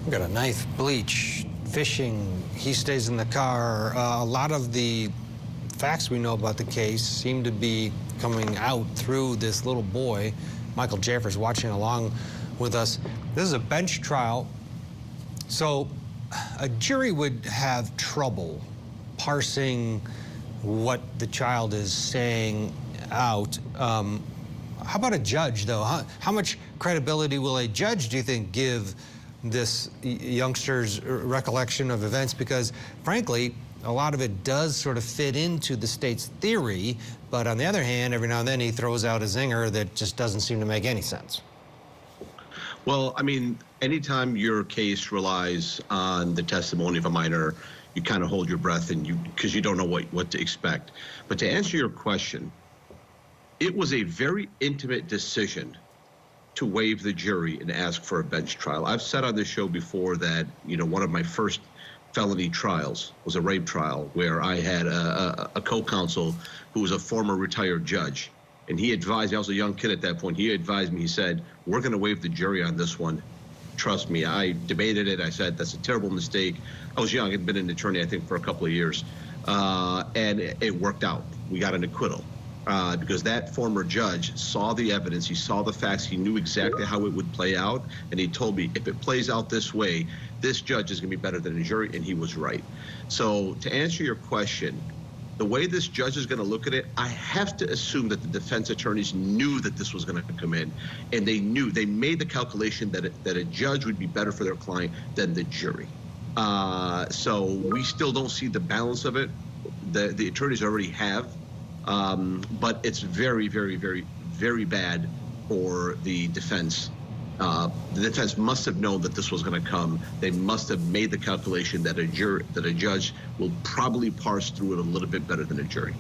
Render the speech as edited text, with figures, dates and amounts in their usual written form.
We got a knife, bleach, fishing. He stays in the car. A lot of the facts we know about the case seem to be coming out through this little boy. Michael Jaafar is watching along with us. This is a bench trial. So a jury would have trouble parsing what the child is saying out. How about a judge, though? How much credibility will a judge, do you think, give this youngster's recollection of events? Because, frankly, a lot of it does sort of fit into the state's theory, but on the other hand, every now and then he throws out a zinger that just doesn't seem to make any sense. Well, I mean, anytime your case relies on the testimony of a minor, you kind of hold your breath and because you don't know what to expect. But to answer your question, it was a very intimate decision to waive the jury and ask for a bench trial. I've said on this show before that, one of my first felony trials was a rape trial where I had a co-counsel who was a former retired judge. And he advised me, I was a young kid at that point, he advised me, he said, we're going to waive the jury on this one. Trust me. I debated it. I said, that's a terrible mistake. I was young. I'd been an attorney, I think, for a couple of years. And it worked out. We got an acquittal. Because that former judge saw the evidence, he saw the facts, he knew exactly how it would play out, and he told me, if it plays out this way, this judge is going to be better than a jury, and he was right. So to answer your question, the way this judge is going to look at it, I have to assume that the defense attorneys knew that this was going to come in, and they made the calculation that a judge would be better for their client than the jury. So we still don't see the balance of it. The attorneys already have. But it's very, very, very, very bad for the defense. The defense must have known that this was going to come. They must have made the calculation that a judge will probably parse through it a little bit better than a jury.